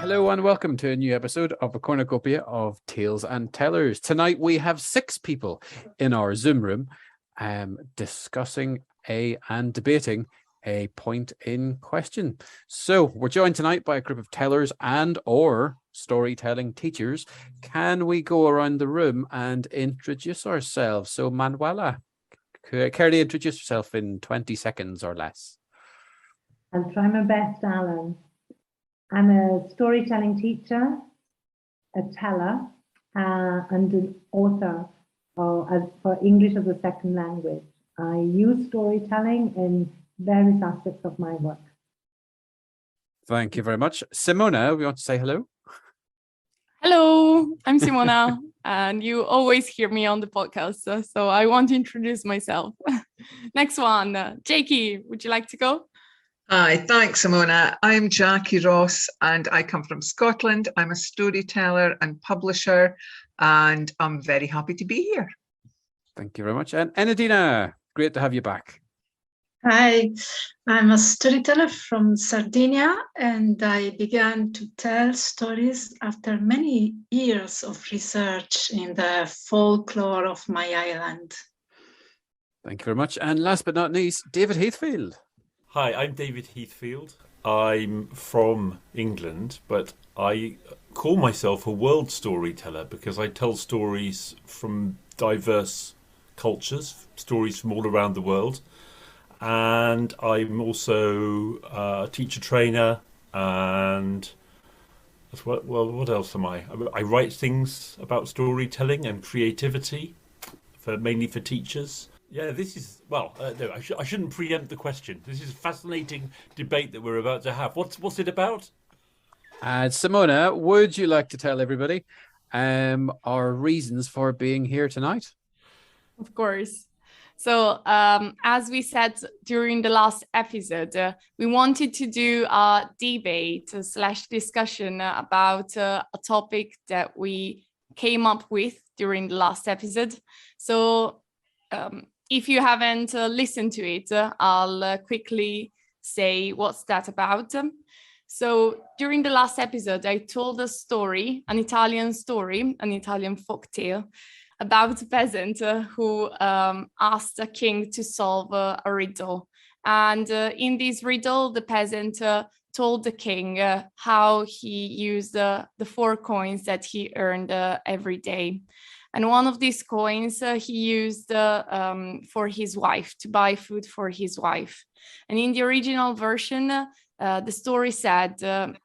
Hello and welcome to a new episode of a cornucopia of Tales and Tellers. Tonight we have 6 people in our Zoom room discussing and debating a point in question. So we're joined tonight by a group of tellers and or storytelling teachers. Can we go around the room and introduce ourselves? So Manuela, care to introduce yourself in 20 seconds or less? I'll try my best, Alan. I'm a storytelling teacher, a teller, and an author for English as a second language. I use storytelling in various aspects of my work. Thank you very much. Simona, we want to say hello? Hello, I'm Simona, and you always hear me on the podcast, so I want to introduce myself. Next one, Jakey, would you like to go? Hi, thanks, Simona. I'm Jackie Ross and I come from Scotland. I'm a storyteller and publisher and I'm very happy to be here. Thank you very much. And Enedina, great to have you back. Hi, I'm a storyteller from Sardinia and I began to tell stories after many years of research in the folklore of my island. Thank you very much. And last but not least, David Heathfield. Hi, I'm David Heathfield. I'm from England, but I call myself a world storyteller because I tell stories from diverse cultures, stories from all around the world. And I'm also a teacher trainer and what else am I? I write things about storytelling and creativity, mainly for teachers. Yeah, this is, no, I shouldn't preempt the question. This is a fascinating debate that we're about to have. What's it about? Simona, would you like to tell everybody our reasons for being here tonight? Of course. So, as we said during the last episode, we wanted to do a debate / discussion about a topic that we came up with during the last episode. So, if you haven't listened to it, I'll quickly say what's that about. So during the last episode, I told a story, an Italian folktale about a peasant who asked a king to solve a riddle. And in this riddle, the peasant told the king how he used the 4 coins that he earned every day. And one of these coins he used for his wife, to buy food for his wife. And in the original version, the story said, the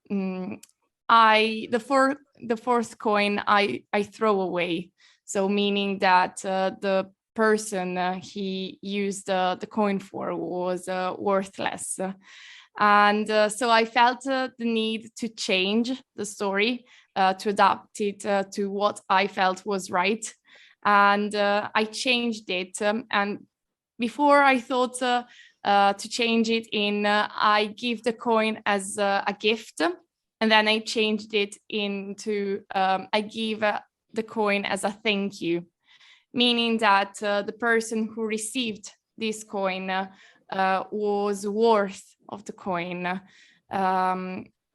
4th coin I throw away. So meaning that the person he used the coin for was worthless. And so I felt the need to change the story, to adapt it to what I felt was right. And I changed it. And before I thought to change it in, I give the coin as a gift. And then I changed it into, I give the coin as a thank you, meaning that the person who received this coin was worth of the coin,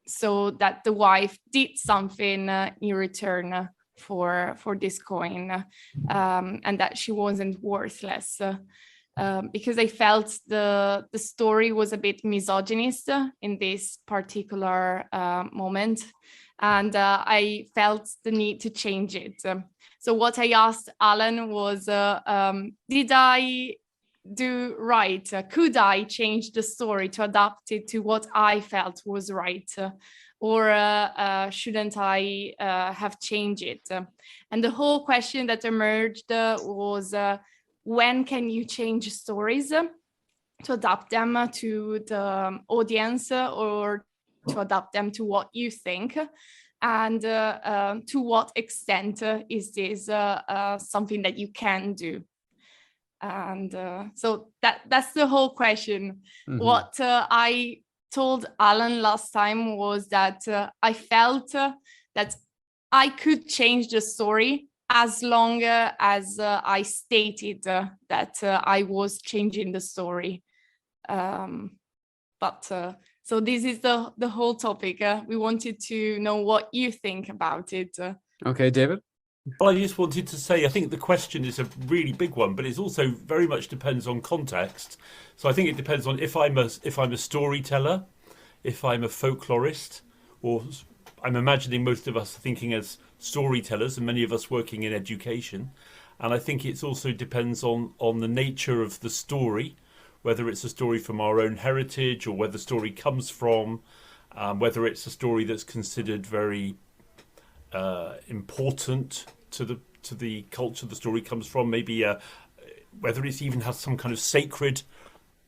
so that the wife did something in return for this coin, and that she wasn't worthless, because I felt the story was a bit misogynist in this particular moment, and I felt the need to change it. So what I asked Alan was, did I do right? Could I change the story to adapt it to what I felt was right? Or shouldn't I have changed it? And the whole question that emerged was, when can you change stories to adapt them to the audience or to adapt them to what you think? And to what extent is this something that you can do? And so that's the whole question. Mm-hmm. What I told Alan last time was that I felt that I could change the story as long as I stated that I was changing the story. But So this is the whole topic. We wanted to know what you think about it. Okay, David. Well, I just wanted to say, I think the question is a really big one, but it also very much depends on context. So I think it depends on if I'm a storyteller, if I'm a folklorist, or I'm imagining most of us thinking as storytellers, and many of us working in education. And I think it also depends on the nature of the story, whether it's a story from our own heritage or where the story comes from, whether it's a story that's considered very important to the culture the story comes from, maybe whether it even has some kind of sacred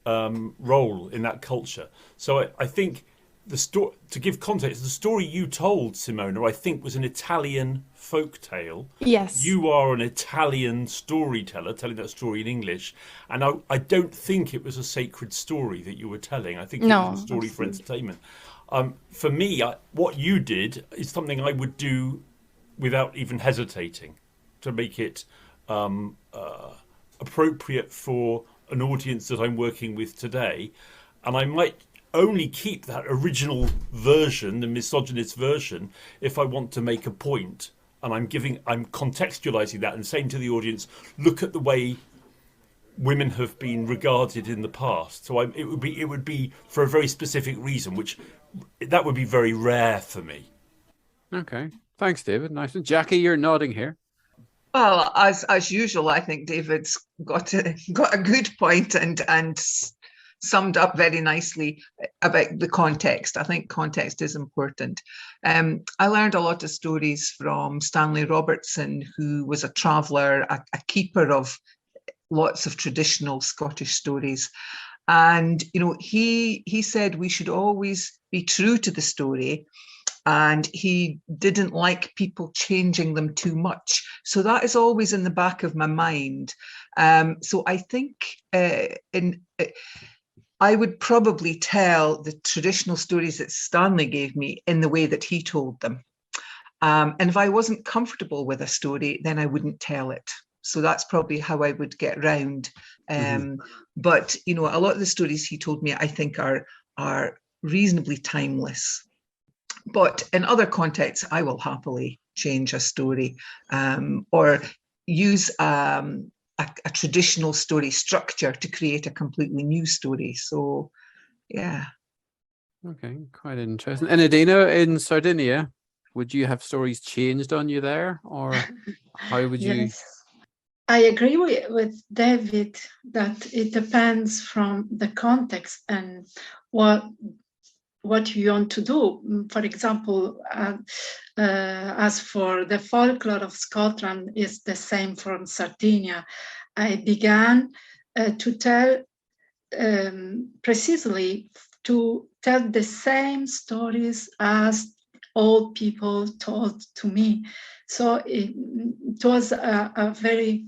role in that culture. So I think to give context, the story you told, Simona, I think was an Italian folk tale. Yes. You are an Italian storyteller telling that story in English, and I don't think it was a sacred story that you were telling. I think it was a story for entertainment. For me, what you did is something I would do without even hesitating, to make it appropriate for an audience that I'm working with today. And I might only keep that original version, the misogynist version, if I want to make a point. And I'm contextualizing that and saying to the audience, look at the way women have been regarded in the past. So it would be for a very specific reason, that would be very rare for me. Okay. Thanks, David. Nice. Jackie, you're nodding here. Well, as usual, I think David's got a good point and summed up very nicely about the context. I think context is important. I learned a lot of stories from Stanley Robertson, who was a traveller, a keeper of lots of traditional Scottish stories. And, he said we should always be true to the story, and he didn't like people changing them too much. So that is always in the back of my mind. So I think I would probably tell the traditional stories that Stanley gave me in the way that he told them. And if I wasn't comfortable with a story, then I wouldn't tell it. So that's probably how I would get round. But, a lot of the stories he told me, I think are reasonably timeless. But in other contexts, I will happily change a story or use a traditional story structure to create a completely new story. So, yeah. Okay, quite interesting. Enedina, in Sardinia, would you have stories changed on you there, or how would you? Yes. I agree with David that it depends from the context and what you want to do. For example, as for the folklore of Scotland, is the same from Sardinia. I began to tell precisely to tell the same stories as old people told to me. So it was very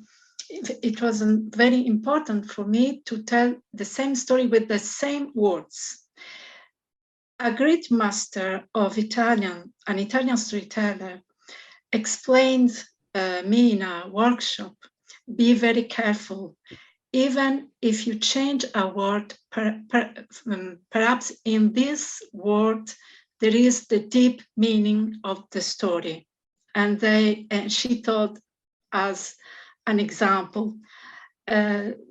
important for me to tell the same story with the same words. A great master of Italian, an Italian storyteller, explained me in a workshop, be very careful. Even if you change a word, perhaps in this word, there is the deep meaning of the story. And she taught us an example.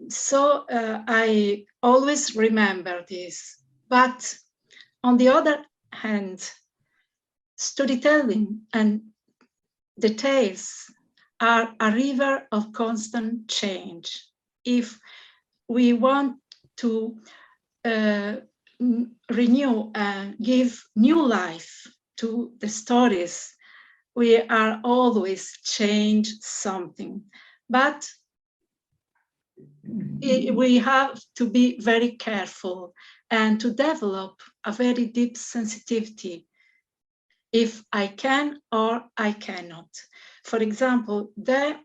So I always remember this. But on the other hand, storytelling and the tales are a river of constant change. If we want to renew and give new life to the stories, we are always change something. But we have to be very careful and to develop a very deep sensitivity if I can or I cannot. For example, the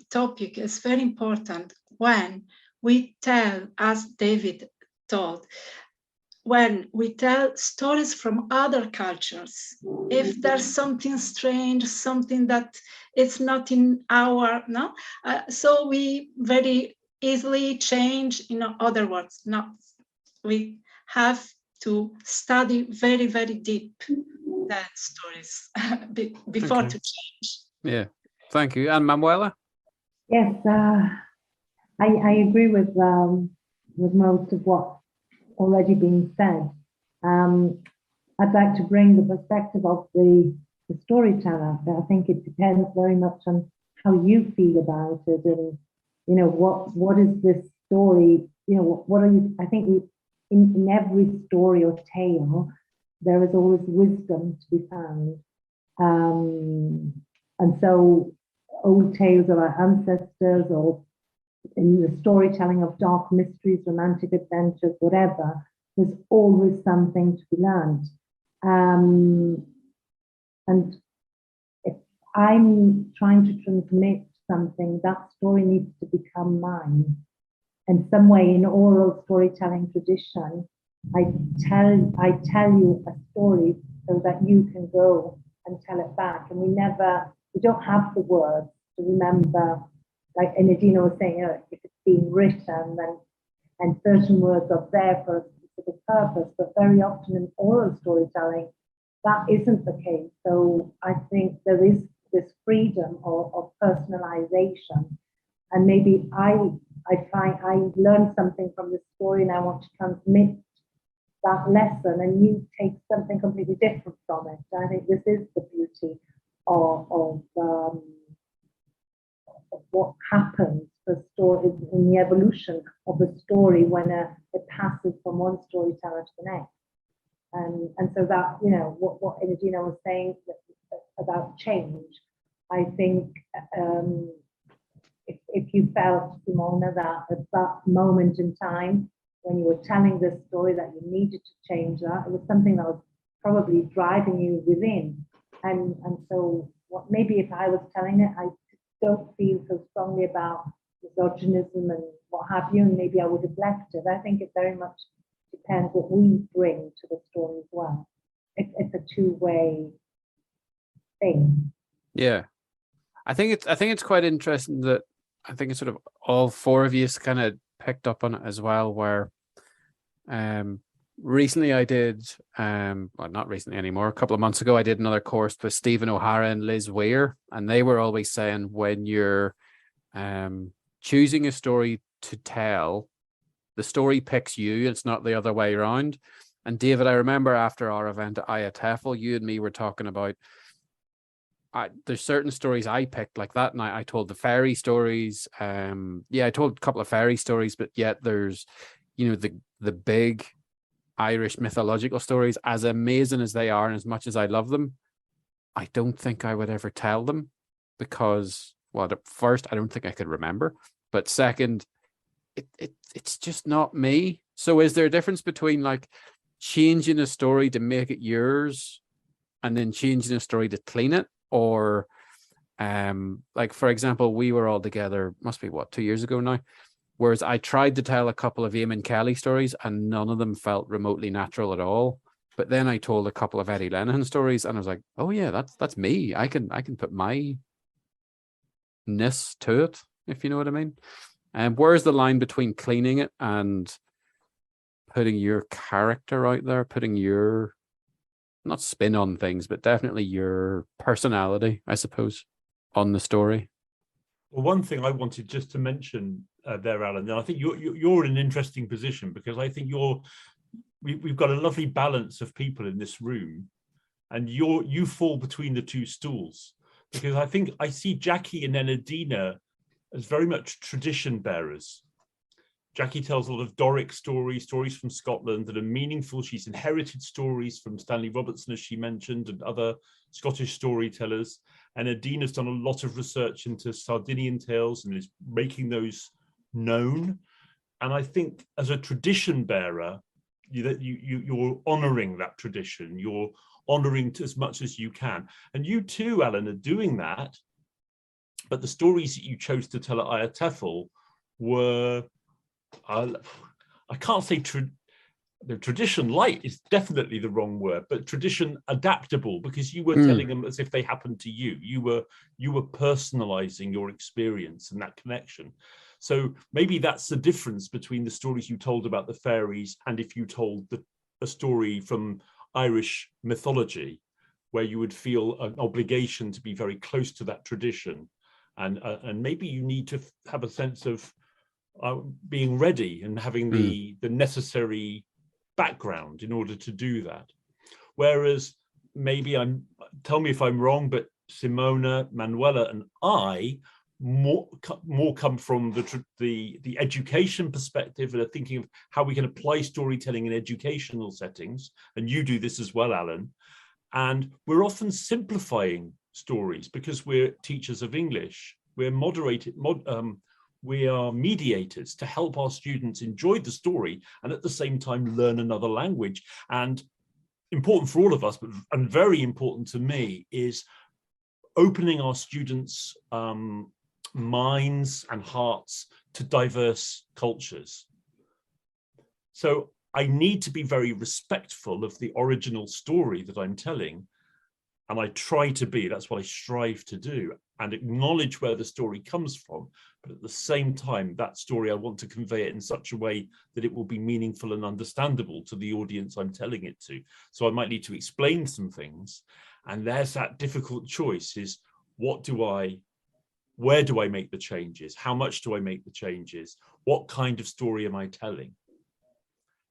topic is very important when we tell, as David told, when we tell stories from other cultures. If there's something strange, something that is not in our, so we very easily change, in other words, we have to study very, very deep that stories before to change. Yeah, thank you. And Manuela? Yes, I agree with most of what already been said. I'd like to bring the perspective of the storyteller. I think it depends very much on how you feel about it, and you know what is this story. You know, what are you? I think in every story or tale, there is always wisdom to be found, and so old tales of our ancestors, or in the storytelling of dark mysteries, romantic adventures, whatever, there's always something to be learned. And if I'm trying to transmit something, that story needs to become mine. In some way, in oral storytelling tradition, I tell you a story so that you can go and tell it back. And we don't have the words to remember, like Enedina was saying, if it's being written, then and certain words are there for a specific purpose, but very often in oral storytelling, that isn't the case. So I think there is this freedom of personalization, and maybe I find I learned something from this story and I want to transmit that lesson, and you take something completely different from it. I think this is the beauty of what happens for stories in the evolution of a story when it passes from one storyteller to the next. And so that, you know, what Enedina was saying about change, I think if you felt, Simona, that at that moment in time when you were telling this story that you needed to change that, it was something that was probably driving you within. And so maybe if I was telling it, I don't feel so strongly about misogynism and what have you, and maybe I would have left it. I think it very much depends what we bring to the story as well. It's a two-way thing. Yeah, I think it's quite interesting that I think it's sort of all four of you kind of picked up on it as well. Where recently I did, well, not recently anymore, a couple of months ago, I did another course with Stephen O'Hara and Liz Weir, and they were always saying when you're choosing a story to tell, the story picks you, it's not the other way around. And David, I remember after our event at IATEFL, you and me were talking about there's certain stories I picked like that, and I told the fairy stories. I told a couple of fairy stories, but yet there's, you know, the big Irish mythological stories, as amazing as they are and as much as I love them, I don't think I would ever tell them because, well, at first, I don't think I could remember, but second, it's just not me. So is there a difference between like changing a story to make it yours and then changing a story to clean it? Or like, for example, we were all together, must be 2 years ago now, whereas I tried to tell a couple of Eamon Kelly stories and none of them felt remotely natural at all. But then I told a couple of Eddie Lenihan stories and I was like, oh yeah, that's me. I can put my ness to it, if you know what I mean. And where's the line between cleaning it and putting your character out there, putting your, not spin on things, but definitely your personality, I suppose, on the story? Well, one thing I wanted just to mention there, Alan, and I think you're in an interesting position because I think we've got a lovely balance of people in this room, and you fall between the two stools, because I think I see Jackie and Enedina as very much tradition bearers. Jackie tells a lot of Doric stories from Scotland that are meaningful. She's inherited stories from Stanley Robertson, as she mentioned, and other Scottish storytellers. And Enedina's done a lot of research into Sardinian tales and is making those known. And I think as a tradition bearer, you're honouring that tradition. You're honouring as much as you can. And you too, Alan, are doing that. But the stories that you chose to tell at IATEFL were, I can't say the tradition light is definitely the wrong word, but tradition adaptable, because you were telling them as if they happened to you. You were personalizing your experience and that connection. So maybe that's the difference between the stories you told about the fairies and if you told a story from Irish mythology, where you would feel an obligation to be very close to that tradition, and maybe you need to have a sense of being ready and having the necessary background in order to do that. Whereas maybe tell me if I'm wrong, but Simona, Manuela, and I more come from the education perspective and are thinking of how we can apply storytelling in educational settings. And you do this as well, Alan. And we're often simplifying stories because we're teachers of English. We're we are mediators to help our students enjoy the story and at the same time learn another language. And important for all of us, and very important to me, is opening our students' minds and hearts to diverse cultures. So I need to be very respectful of the original story that I'm telling, and I try to be, that's what I strive to do, and acknowledge where the story comes from, but at the same time, that story, I want to convey it in such a way that it will be meaningful and understandable to the audience I'm telling it to. So I might need to explain some things, and there's that difficult choice is, where do I make the changes? How much do I make the changes? What kind of story am I telling?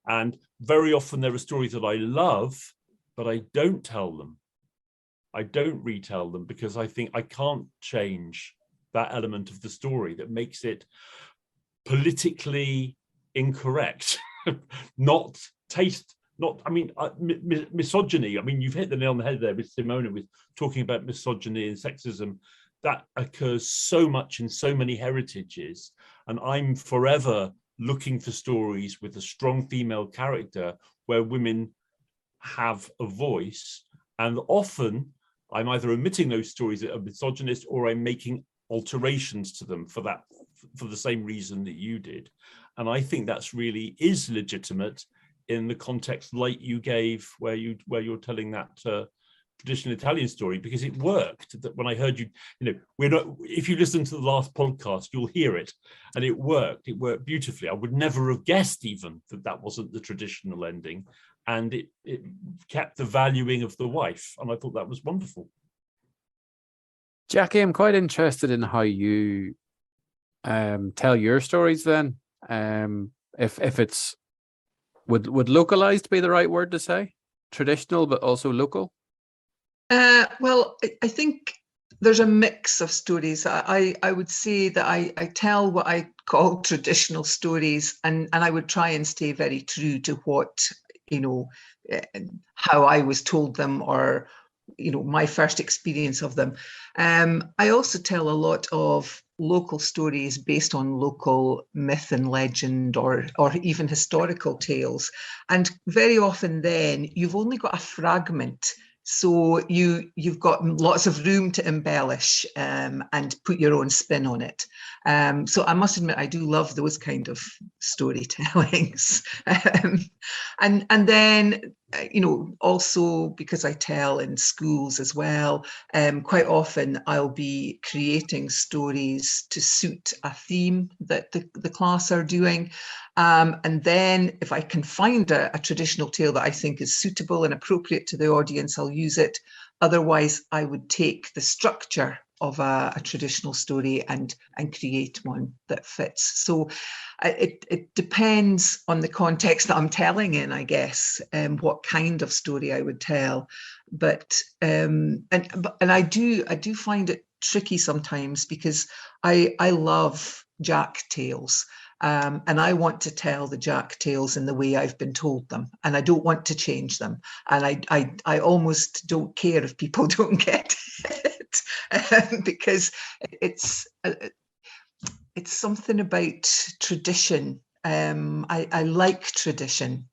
And very often there are stories that I love, but I don't tell them. I don't retell them because I think I can't change that element of the story that makes it politically incorrect, misogyny. I mean, you've hit the nail on the head there with Simona, with talking about misogyny and sexism. That occurs so much in so many heritages. And I'm forever looking for stories with a strong female character where women have a voice. And often I'm either omitting those stories that are misogynist or I'm making alterations to them for the same reason that you did. And I think that's really is legitimate in the context like you gave where you're telling that traditional Italian story, because it worked. That when I heard you, if you listen to the last podcast, you'll hear it, and it worked beautifully. I would never have guessed even that wasn't the traditional ending, and it kept the valuing of the wife, and I thought that was wonderful. Jackie, I'm quite interested in how you tell your stories then. If it's would localized be the right word to say? Traditional but also local? Well, I think there's a mix of stories. I would say that I tell what I call traditional stories, and I would try and stay very true to what, how I was told them, or, my first experience of them. I also tell a lot of local stories based on local myth and legend, or even historical tales. And very often then you've only got a fragment. So you've got lots of room to embellish and put your own spin on it. So I must admit, I do love those kind of storytellings. And then, also because I tell in schools as well, quite often I'll be creating stories to suit a theme that the class are doing. And then if I can find a traditional tale that I think is suitable and appropriate to the audience, I'll use it. Otherwise, I would take the structure of a traditional story and create one that fits. So it depends on the context that I'm telling in, I guess, what kind of story I would tell. But and I do find it tricky sometimes, because I love Jack tales. And I want to tell the Jack tales in the way I've been told them, and I don't want to change them. And I almost don't care if people don't get it, because it's something about tradition. I like tradition,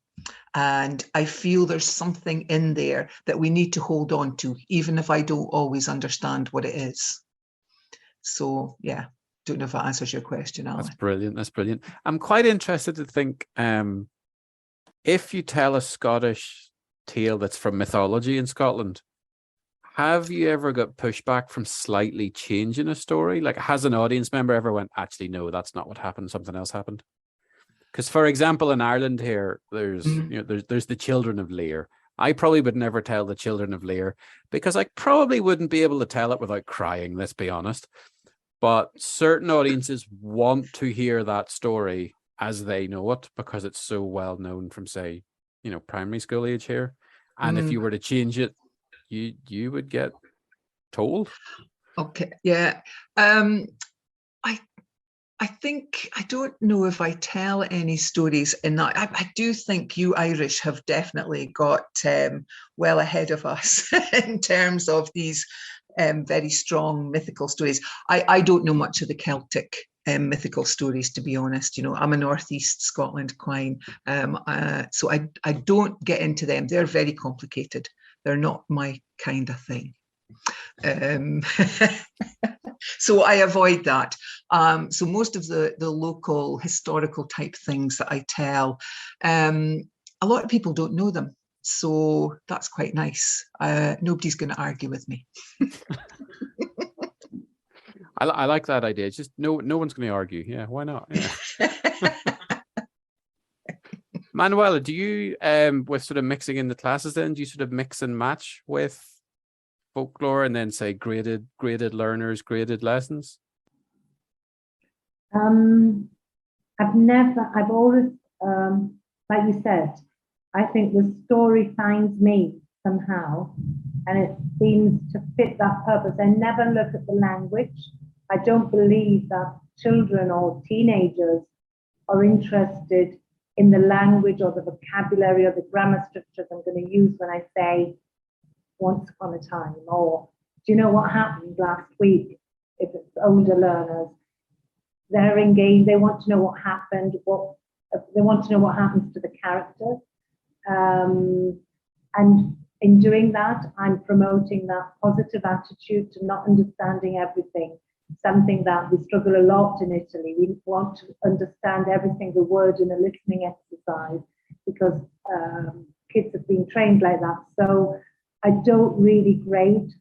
and I feel there's something in there that we need to hold on to, even if I don't always understand what it is. So, yeah. Don't know if that answers your question, Alan. That's brilliant. I'm quite interested to think, if you tell a Scottish tale that's from mythology in Scotland, have you ever got pushback from slightly changing a story? Like, has an audience member ever went, actually, no, that's not what happened, something else happened? Because, for example, in Ireland here, there's there's the Children of Lear. I probably would never tell the Children of Lear because I probably wouldn't be able to tell it without crying, let's be honest. But certain audiences want to hear that story as they know it because it's so well known from, say, primary school age here. And if you were to change it, you would get told. Okay, yeah. I think, I don't know if I tell any stories in that. I do think you Irish have definitely got well ahead of us in terms of these very strong mythical stories. I don't know much of the Celtic mythical stories, to be honest. I'm a Northeast Scotland quine, so I don't get into them. They're very complicated. They're not my kind of thing. So I avoid that. So most of the local historical type things that I tell, a lot of people don't know them. So that's quite nice. Nobody's going to argue with me. I like that idea. It's just no one's going to argue. Yeah, why not? Yeah. Manuela, do you, with sort of mixing in the classes then, do you sort of mix and match with folklore and then say graded learners, graded lessons? I've always, like you said, I think the story finds me somehow and it seems to fit that purpose. I never look at the language. I don't believe that children or teenagers are interested in the language or the vocabulary or the grammar structures I'm going to use when I say once upon a time, or do you know what happened last week? If it's older learners, they're engaged, they want to know what happened, they want to know what happens to the characters. And in doing that, I'm promoting that positive attitude to not understanding everything, something that we struggle a lot in Italy. We want to understand every single word in a listening exercise because kids have been trained like that. So I don't really grade,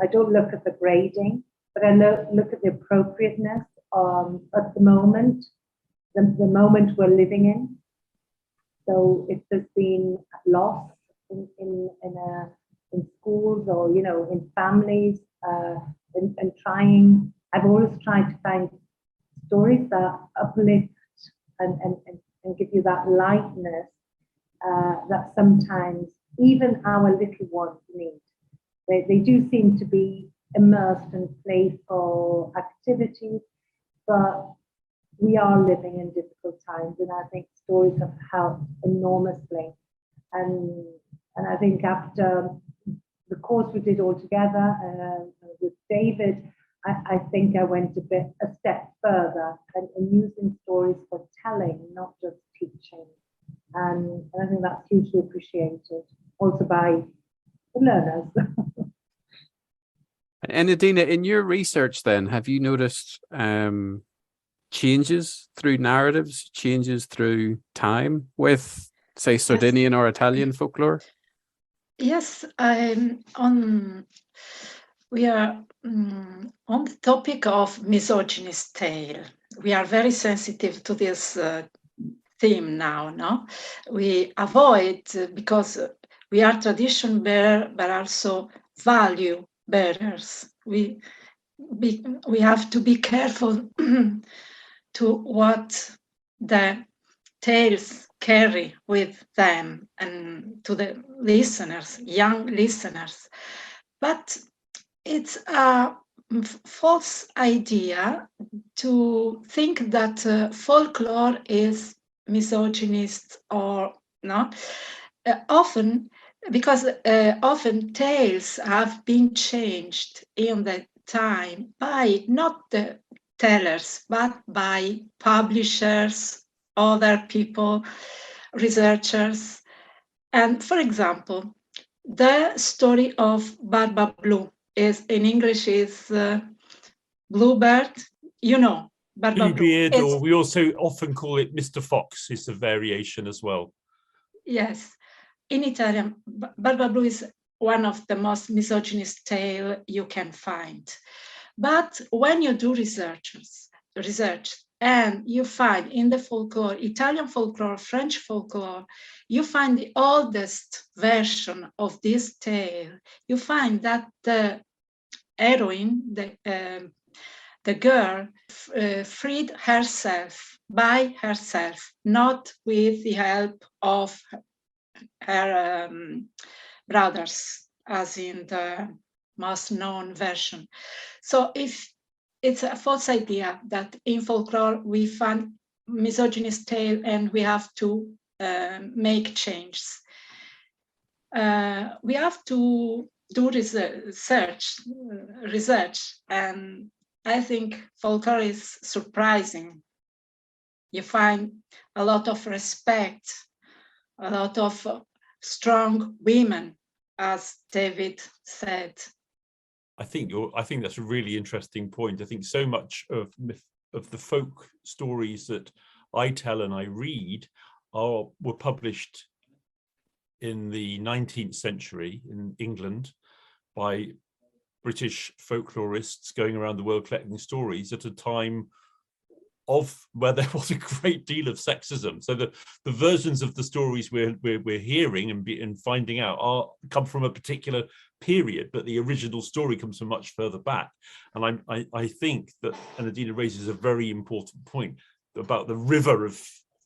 I don't look at the grading, but I look at the appropriateness at the moment, the moment we're living in. So if there's been loss in schools or, in families, and trying, I've always tried to find stories that uplift and give you that lightness that sometimes even our little ones need. They do seem to be immersed in playful activities, but we are living in difficult times, and I think stories have helped enormously. And I think after the course we did all together with David, I think I went a step further and using stories for telling, not just teaching. And I think that's hugely appreciated, also by the learners. And Enedina, in your research then, have you noticed changes through narratives, changes through time with, say, Sardinian or Italian folklore? Yes, we are on the topic of misogynist tale. We are very sensitive to this theme now, no? We avoid, because we are tradition bearer, but also value bearers. We have to be careful to what the tales carry with them and to the listeners, young listeners. But it's a false idea to think that folklore is misogynist or not. Often tales have been changed in the time by not the tellers, but by publishers, other people, researchers. And for example, the story of Barba Blue is in English is Bluebird, Barba Bluebeard, Blue. or we also often call it Mr. Fox, is a variation as well. Yes. In Italian, Barba Blue is one of the most misogynist tale you can find. But when you do research, And you find in the folklore, Italian folklore, French folklore, you find the oldest version of this tale. You find that the heroine, the girl, freed herself by herself, not with the help of her brothers, as in the most known version. So if it's a false idea that in folklore we find misogynist tale and we have to make changes. We have to do research, and I think folklore is surprising. You find a lot of respect, a lot of strong women, as David said. I think that's a really interesting point. I think so much of the folk stories that I tell and I read were published in the 19th century in England by British folklorists going around the world collecting stories at a time where there was a great deal of sexism. So the versions of the stories we're hearing and finding out come from a particular period, but the original story comes from much further back. And I think that Enedina raises a very important point about the river of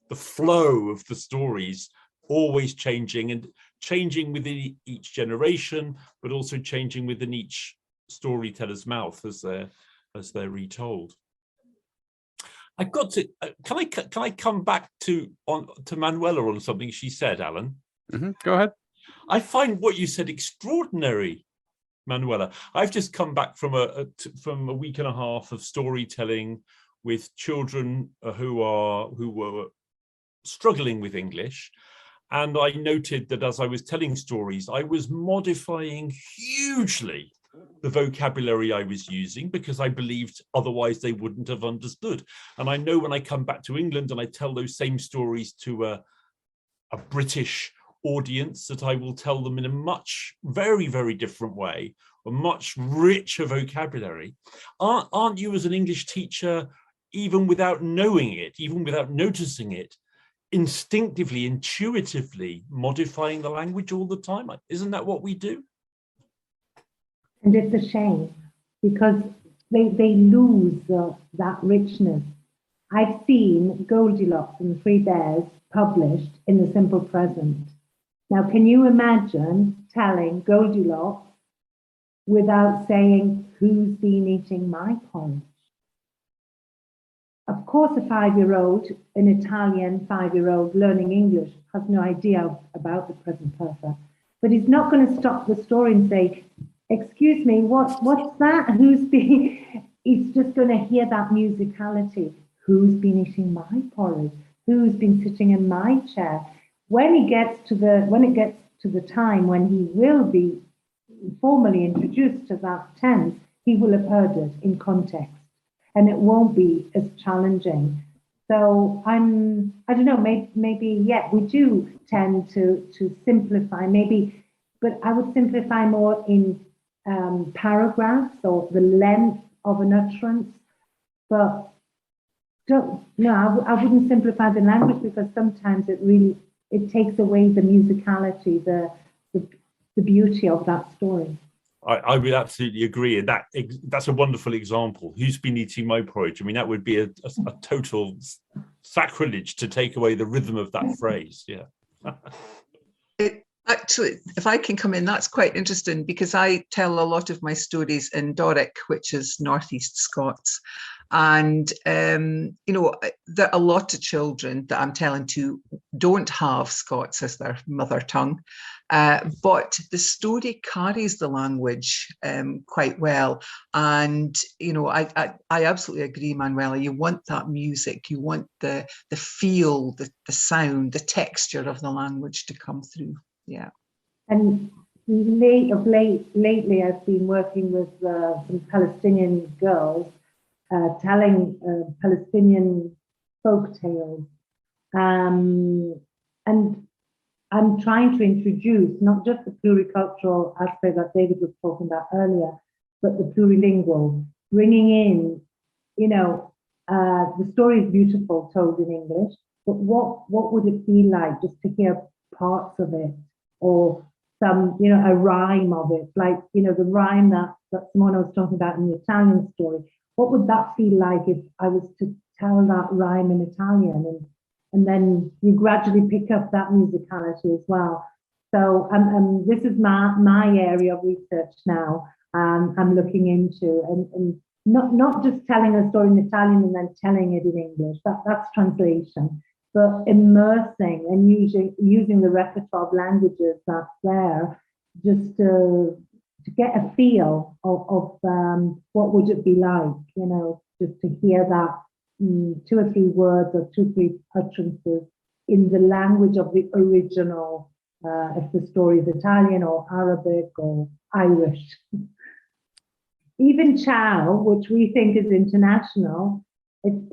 the flow of the stories always changing and changing within each generation, but also changing within each storyteller's mouth as they're retold. I've got to. Can I come back to Manuela on something she said, Alan? Mm-hmm. Go ahead. I find what you said extraordinary, Manuela. I've just come back from a week and a half of storytelling with children who were struggling with English, and I noted that as I was telling stories, I was modifying hugely the vocabulary I was using because I believed otherwise they wouldn't have understood. And I know when I come back to England and I tell those same stories to a British audience, that I will tell them in a very, very different way, a much richer vocabulary. Aren't you, as an English teacher, even without knowing it, even without noticing it, instinctively, intuitively modifying the language all the time? Isn't that what we do? And it's a shame because they lose that richness. I've seen Goldilocks and the Three Bears published in the simple present. Now, can you imagine telling Goldilocks without saying, who's been eating my porridge? Of course, a 5-year-old, an Italian 5-year-old learning English has no idea about the present perfect, but he's not going to stop the story and say, excuse me, what's that? Who's been, he's just going to hear that musicality. Who's been eating my porridge? Who's been sitting in my chair? When it gets to the time when he will be formally introduced to that tense, he will have heard it in context, and it won't be as challenging. So I don't know, maybe we do tend to simplify, maybe, but I would simplify more in paragraphs or the length of an utterance, but I wouldn't simplify the language because sometimes it takes away the musicality, the beauty of that story. I would absolutely agree, and that's a wonderful example. Who's been eating my porridge? I mean, that would be a total sacrilege to take away the rhythm of that phrase. Yeah. Actually, if I can come in, that's quite interesting because I tell a lot of my stories in Doric, which is Northeast Scots. And, there are a lot of children that I'm telling to don't have Scots as their mother tongue, but the story carries the language quite well. And, I absolutely agree, Manuela. You want that music, you want the feel, the sound, the texture of the language to come through. Yeah. And lately, I've been working with some Palestinian girls telling Palestinian folk tales. And I'm trying to introduce not just the pluricultural aspect that David was talking about earlier, but the plurilingual, bringing in, the story is beautiful, told in English, but what would it be like just to hear parts of it, or some, a rhyme of it, like, the rhyme that Simona was talking about in the Italian story. What would that feel like if I was to tell that rhyme in Italian? And then you gradually pick up that musicality as well. So this is my area of research now. I'm looking into, and not just telling a story in Italian and then telling it in English. That's translation, but immersing and using the repertoire of languages that's there, just to get a feel of what would it be like, just to hear that 2 or 3 words or 2 or 3 utterances in the language of the original, if the story is Italian or Arabic or Irish. Even ciao, which we think is international, it's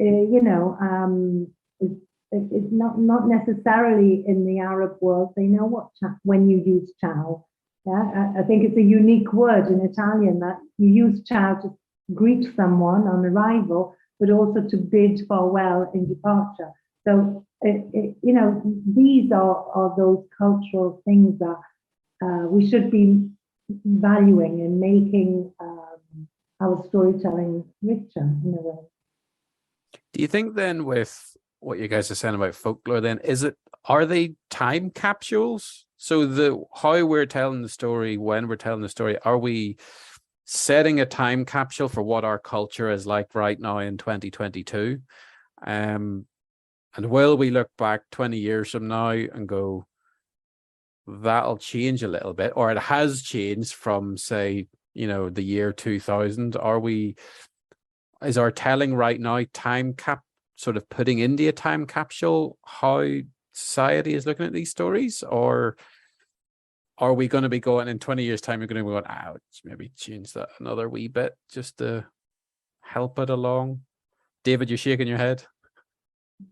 not necessarily in the Arab world. They know what when you use ciao. Yeah, I think it's a unique word in Italian that you use ciao to greet someone on arrival, but also to bid farewell in departure. So, these are those cultural things that we should be valuing and making our storytelling richer in a way. Do you think then, with what you guys are saying about folklore, then are they time capsules? So how we're telling the story, when we're telling the story, are we setting a time capsule for what our culture is like right now in 2022? And will we look back 20 years from now and go, that'll change a little bit, or it has changed from, say, the year 2000? Is our telling right now sort of putting into a time capsule how society is looking at these stories? Or are we going to be going in 20 years time, we're going to be going, let's maybe change that another wee bit just to help it along? David, you're shaking your head.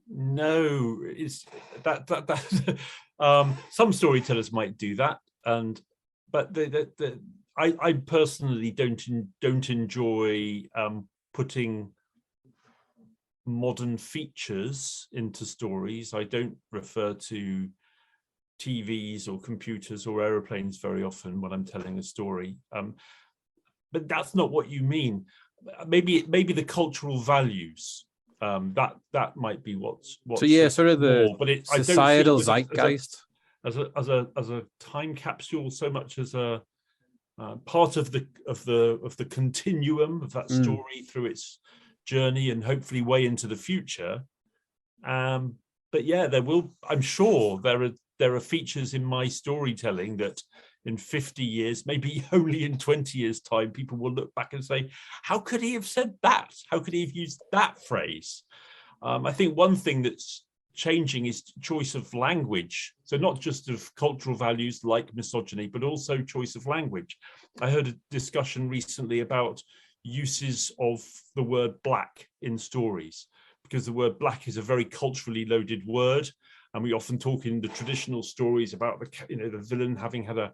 No, it's that some storytellers might do that, but I personally don't enjoy putting modern features into stories. I don't refer to TVs or computers or aeroplanes very often when I'm telling a story. But that's not what you mean. Maybe the cultural values. That might be what's so yeah, sort of the more, but societal I don't see it zeitgeist as a time capsule so much as a part of the continuum of that story through its journey and hopefully way into the future. But yeah, I'm sure there are features in my storytelling that in 50 years, maybe only in 20 years time, people will look back and say, how could he have said that? How could he have used that phrase? I think one thing that's changing is choice of language. So not just of cultural values like misogyny, but also choice of language. I heard a discussion recently about uses of the word black in stories, because the word black is a very culturally loaded word. And we often talk in the traditional stories about the villain having had a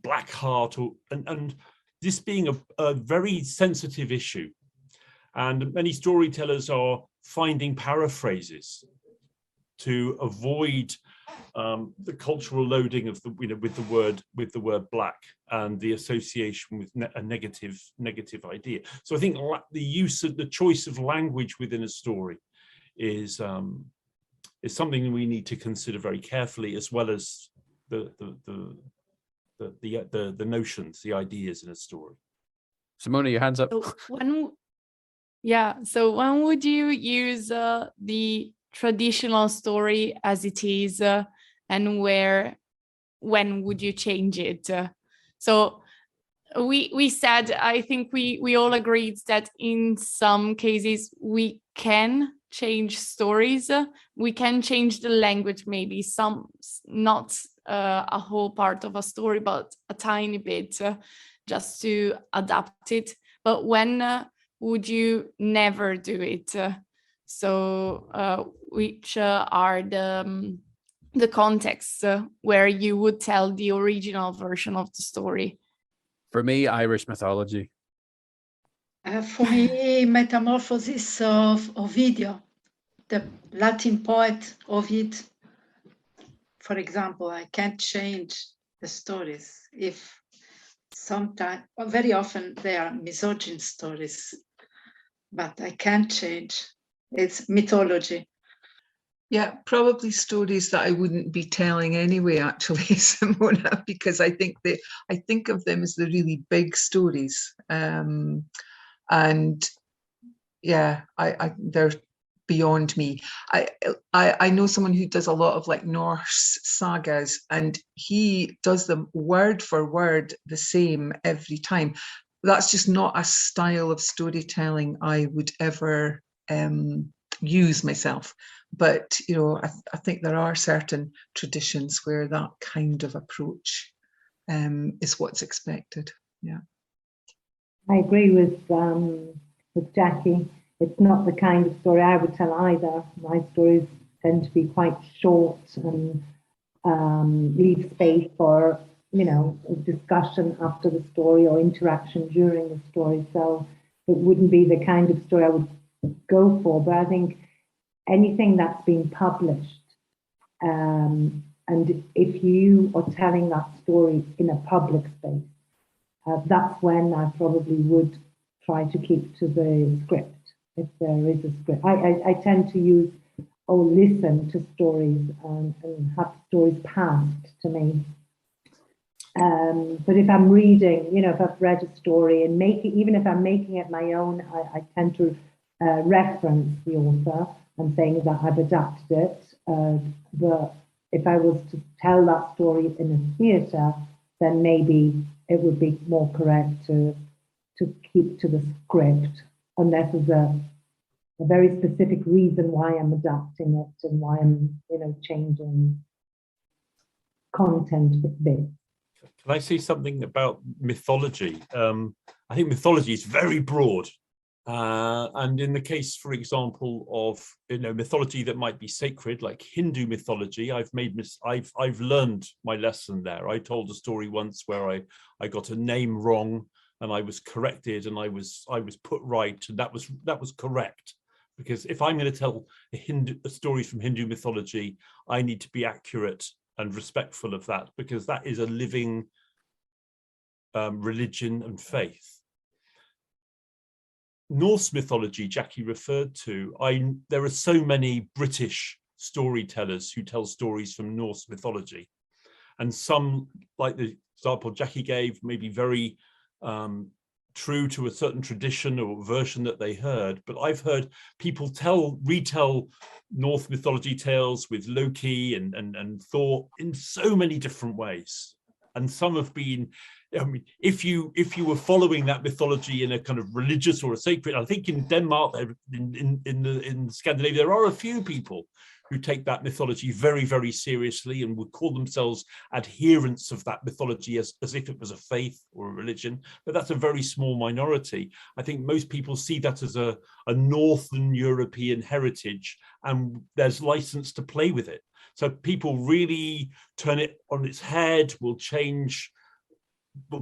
black heart, and this being a very sensitive issue. And many storytellers are finding paraphrases to avoid the cultural loading of with the word black and the association with a negative idea. So I think the use of the choice of language within a story is something we need to consider very carefully, as well as the notions, the ideas in a story. Simona, your hands up. So when would you use the traditional story as it is, and when would you change it? So we said, I think we all agreed that in some cases we can change stories. We can change the language, maybe not a whole part of a story, but a tiny bit, just to adapt it. But when would you never do it? So which are the contexts where you would tell the original version of the story? For me, Irish mythology. For me, metamorphosis of Ovidio, the Latin poet Ovid, for example, I can't change the stories if sometimes, very often they are misogynist stories, but I can't change. It's mythology. Yeah, probably stories that I wouldn't be telling anyway, actually, Simona, because I think of them as the really big stories. And yeah, they're beyond me. I know someone who does a lot of like Norse sagas, and he does them word for word the same every time. That's just not a style of storytelling I would ever use myself. But you know, I think there are certain traditions where that kind of approach is what's expected. Yeah, I agree with Jackie. It's not the kind of story I would tell either. My stories tend to be quite short and leave space for, you know, discussion after the story or interaction during the story. So it wouldn't be the kind of story I would go for. But I think anything that's been published, and if you are telling that story in a public space, that's when I probably would try to keep to the script, if there is a script. I tend to use or listen to stories and have stories passed to me. But if I'm reading, you know, if I've read a story and even if I'm making it my own, I tend to reference the author and saying that I've adapted it. But if I was to tell that story in a theatre, then maybe it would be more correct to keep to the script, unless there's a very specific reason why I'm adapting it and why I'm, you know, changing content a bit. Can I say something about mythology? I think mythology is very broad. And in the case, for example, of, you know, mythology that might be sacred, like Hindu mythology, I've learned my lesson there. I told a story once where I got a name wrong and I was corrected and I was put right, and that was correct. Because if I'm going to tell a story from Hindu mythology, I need to be accurate and respectful of that, because that is a living religion and faith. Norse mythology, Jackie referred to, there are so many British storytellers who tell stories from Norse mythology, and some, like the example Jackie gave, maybe very true to a certain tradition or version that they heard. But I've heard people retell Norse mythology tales with Loki and Thor in so many different ways, and some have been, I mean, if you were following that mythology in a kind of religious or a sacred, I think in Denmark, in Scandinavia, there are a few people who take that mythology very, very seriously and would call themselves adherents of that mythology as if it was a faith or a religion. But that's a very small minority. I think most people see that as a Northern European heritage, and there's license to play with it. So people really turn it on its head, will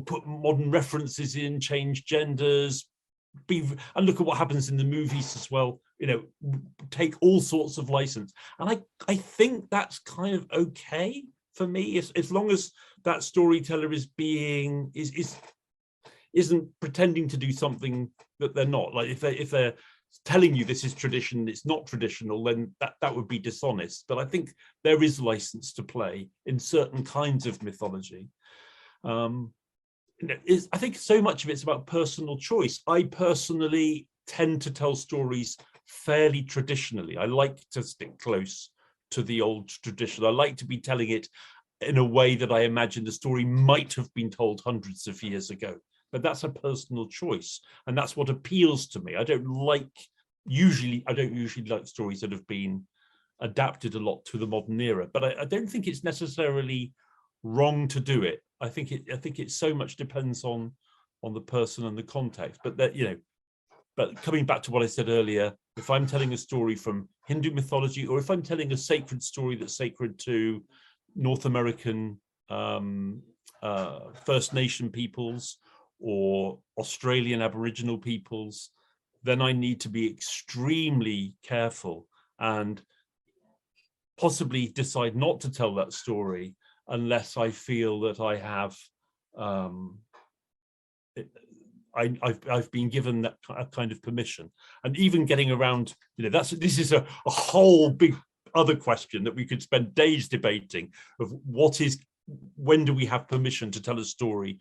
put modern references in, change genders, and look at what happens in the movies as well, you know, take all sorts of license. And I think that's kind of okay for me, as long as that storyteller isn't pretending to do something that they're not. Like if they're telling you this is tradition, it's not traditional, then that would be dishonest. But I think there is license to play in certain kinds of mythology. I think so much of it's about personal choice. I personally tend to tell stories fairly traditionally. I like to stick close to the old tradition. I like to be telling it in a way that I imagine the story might have been told hundreds of years ago. But that's a personal choice, and that's what appeals to me. I don't usually like stories that have been adapted a lot to the modern era, but I don't think it's necessarily wrong to do it. I think it so much depends on the person and the context. But that, you know, but coming back to what I said earlier, if I'm telling a story from Hindu mythology, or if I'm telling a sacred story that's sacred to North American First Nation peoples, or Australian Aboriginal peoples, then I need to be extremely careful and possibly decide not to tell that story unless I feel that I have I've been given that kind of permission. And even getting around, this is a whole big other question that we could spend days debating of when do we have permission to tell a story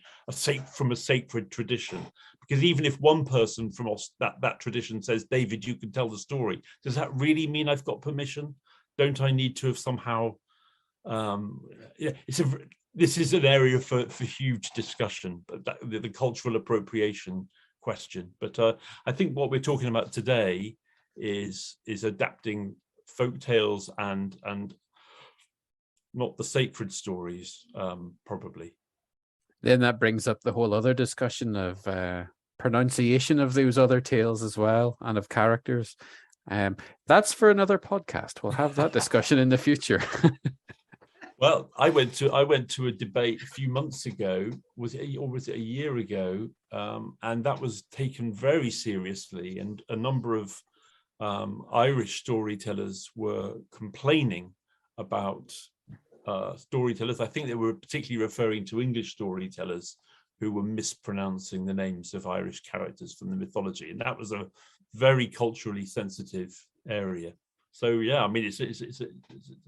from a sacred tradition? Because even if one person from that tradition says, David, you can tell the story, does that really mean I've got permission? Don't I need to have somehow this is an area for huge discussion, but the cultural appropriation question. But I think what we're talking about today is adapting folk tales and not the sacred stories, probably. Then that brings up the whole other discussion of pronunciation of those other tales as well, and of characters. That's for another podcast. We'll have that discussion in the future. Well, I went to a debate a few months ago, was it a year ago? And that was taken very seriously, and a number of Irish storytellers were complaining about storytellers. I think they were particularly referring to English storytellers who were mispronouncing the names of Irish characters from the mythology, and that was a very culturally sensitive area. So yeah, I mean,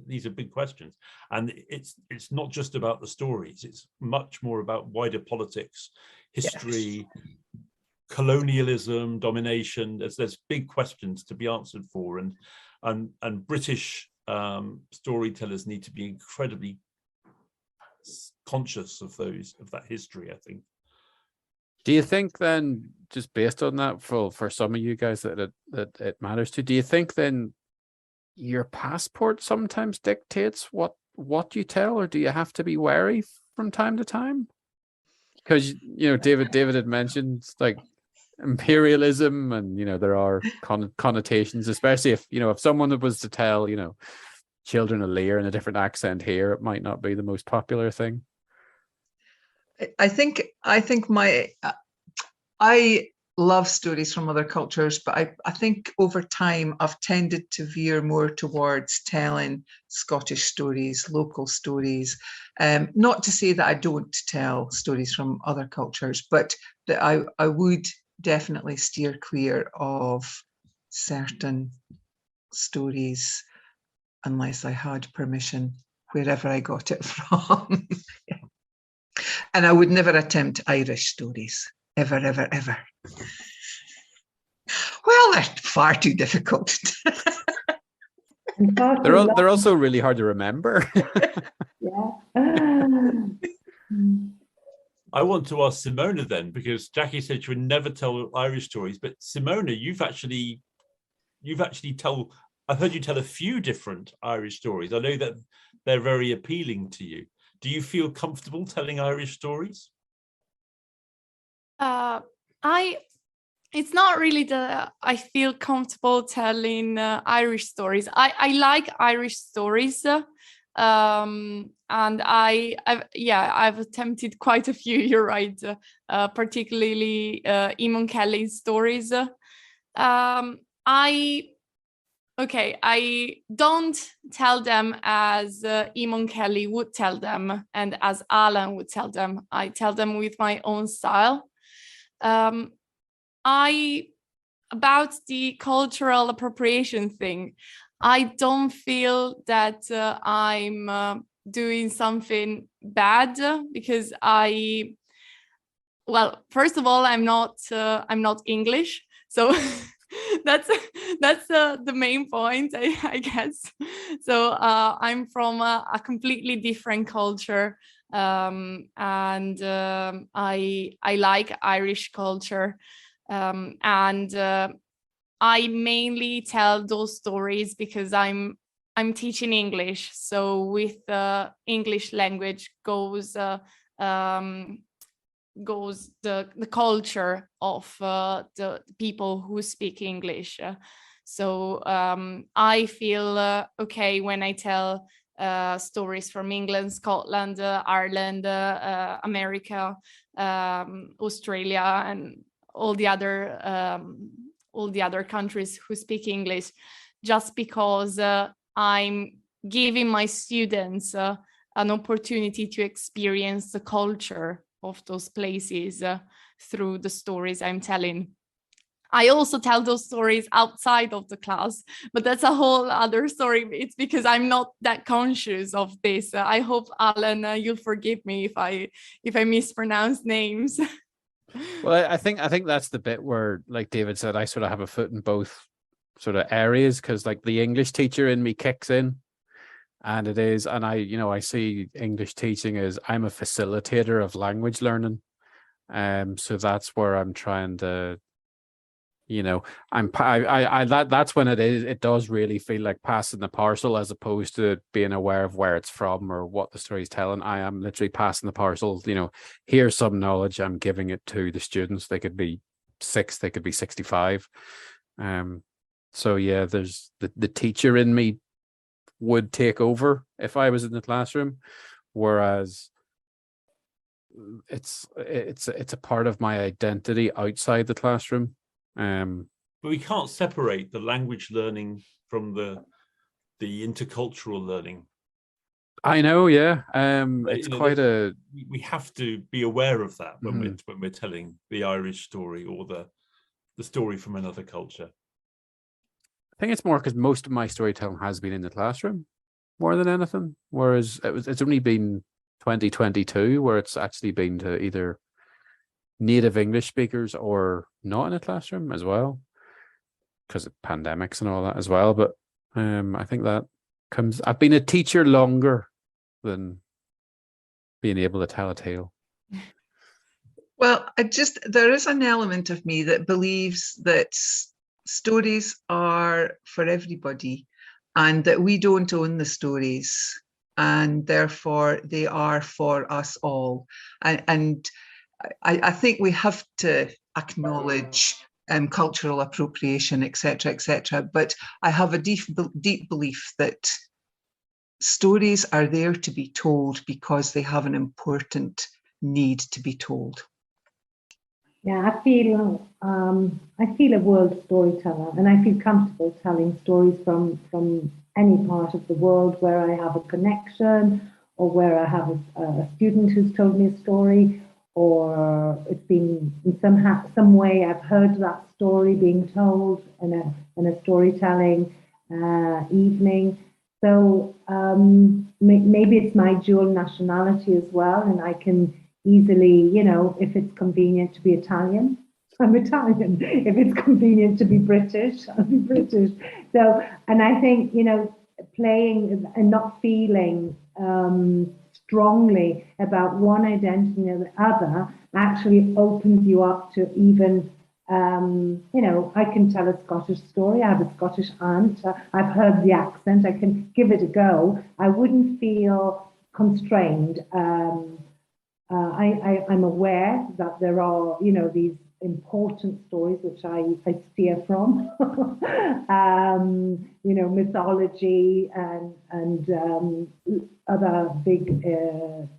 these are big questions, and it's not just about the stories. It's much more about wider politics, history, yes, colonialism, domination. There's big questions to be answered for, and British storytellers need to be incredibly conscious of that history, I think. Do you think then, just based on that, for some of you guys that it matters to, do you think then your passport sometimes dictates what you tell, or do you have to be wary from time to time? Because David had mentioned like imperialism, and there are connotations, especially if someone was to tell Children of Lear in a different accent here, it might not be the most popular thing. I think I love stories from other cultures, but I think over time I've tended to veer more towards telling Scottish stories, local stories. Not to say that I don't tell stories from other cultures, but that I would definitely steer clear of certain stories unless I had permission, wherever I got it from. And I would never attempt Irish stories. Ever, ever, ever. Well, they're far too difficult. They're also really hard to remember. Yeah. I want to ask Simona then, because Jackie said she would never tell Irish stories, but Simona, you've actually I've heard you tell a few different Irish stories. I know that they're very appealing to you. Do you feel comfortable telling Irish stories? It's not really that I feel comfortable telling Irish stories. I like Irish stories, and I've attempted quite a few. You're right, particularly Eamon Kelly's stories. I don't tell them as Eamon Kelly would tell them and as Alan would tell them. I tell them with my own style. About the cultural appropriation thing, I don't feel that I'm doing something bad, because first of all, I'm not English, so that's the main point, I guess. So I'm from a completely different culture, and I like Irish culture, and I mainly tell those stories because I'm teaching English. So with English language goes the culture of the people who speak English. So I feel okay when I tell stories from England, Scotland, Ireland, America, Australia and all the other countries who speak English, just because I'm giving my students an opportunity to experience the culture of those places through the stories I'm telling. I also tell those stories outside of the class, but that's a whole other story. It's because I'm not that conscious of this. I hope, Alan, you'll forgive me if I mispronounce names. Well, I think that's the bit where, like David said, I sort of have a foot in both sort of areas, because like the English teacher in me kicks in, and I see English teaching as I'm a facilitator of language learning. So that's where I'm trying to, that's when it does really feel like passing the parcel, as opposed to being aware of where it's from or what the story's telling. I am literally passing the parcel. Here's some knowledge, I'm giving it to the students. They could be 6, they could be 65. So yeah, there's the teacher in me would take over if I was in the classroom, whereas it's a part of my identity outside the classroom. But we can't separate the language learning from the intercultural learning. I know, yeah. It's we have to be aware of that when we're telling the Irish story or the story from another culture. I think it's more because most of my storytelling has been in the classroom more than anything, whereas it's only been 2022 where it's actually been to either native English speakers or not in a classroom as well, because of pandemics and all that as well. But I think that I've been a teacher longer than being able to tell a tale. Well, there is an element of me that believes that stories are for everybody, and that we don't own the stories, and therefore they are for us all. And I think we have to acknowledge cultural appropriation, etc., etc. But I have a deep belief that stories are there to be told because they have an important need to be told. Yeah, I feel a world storyteller, and I feel comfortable telling stories from any part of the world where I have a connection, or where I have a student who's told me a story, or it's been in some way I've heard that story being told in a storytelling evening. So maybe it's my dual nationality as well, and I can easily, if it's convenient to be Italian, I'm Italian. If it's convenient to be British, I'll be British. So, and I think, playing and not feeling strongly about one identity or the other actually opens you up to even, I can tell a Scottish story. I have a Scottish aunt. I've heard the accent. I can give it a go. I wouldn't feel constrained. I'm aware that there are, these important stories which I steer from, mythology and other big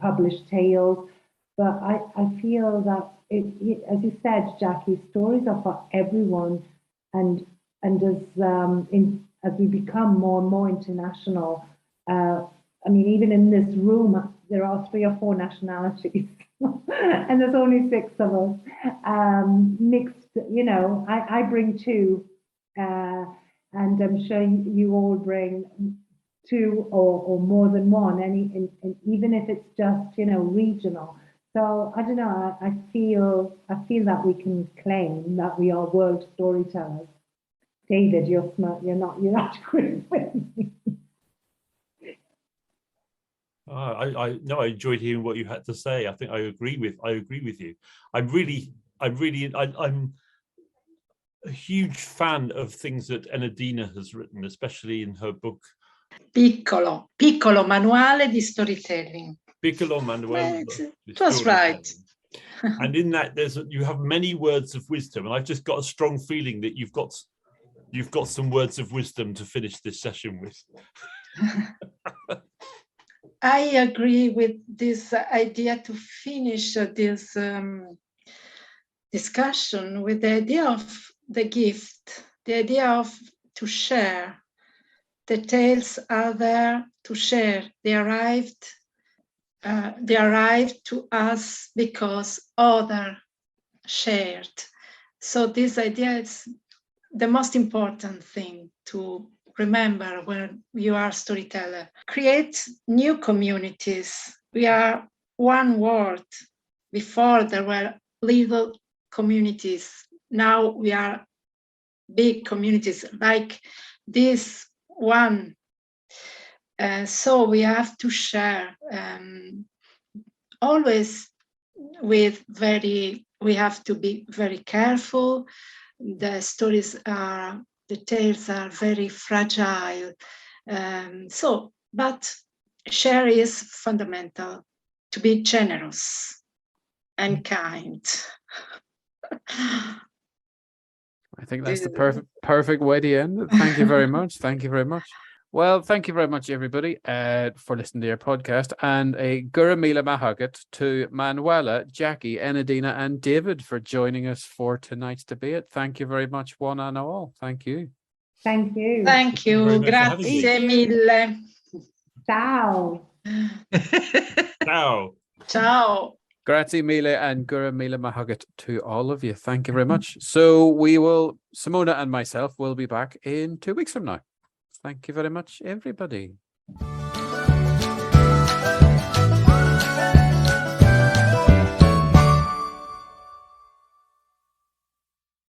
published tales. But I feel that, as you said, Jackie, stories are for everyone. And as we become more and more international, even in this room, there are 3 or 4 nationalities, and there's only 6 of us. Mixed, I bring 2, and I'm sure you all bring 2 or more than one, and even if it's just, regional. So I don't know. I feel that we can claim that we are world storytellers. David, you're smart. You're not agreeing with me. I enjoyed hearing what you had to say. I think I agree with you. I'm a huge fan of things that Enedina has written, especially in her book Piccolo manuale di storytelling. Piccolo manuale. It was right. And in that, you have many words of wisdom, and I've just got a strong feeling that you've got some words of wisdom to finish this session with. I agree with this idea to finish this discussion with the idea of the gift, the idea of to share. The tales are there to share. They arrived to us because others shared. So this idea is the most important thing to remember when you are a storyteller. Create new communities. We are one world. Before there were little communities. Now we are big communities like this one. So we have to share always we have to be very careful. The tales are very fragile. But share is fundamental, to be generous and kind. I think that's the perfect way to end it. Thank you very much. Thank you very much. Well, thank you very much, everybody, for listening to our podcast. And a Gura Mila Mahagat to Manuela, Jackie, Enedina, and David for joining us for tonight's debate. Thank you very much, one and all. Thank you. Thank you. Thank you. Grazie mille. Ciao. Ciao. Ciao. Grazie mille and Gura Mila Mahagat to all of you. Thank you very much. So Simona and myself will be back in 2 weeks from now. Thank you very much, everybody.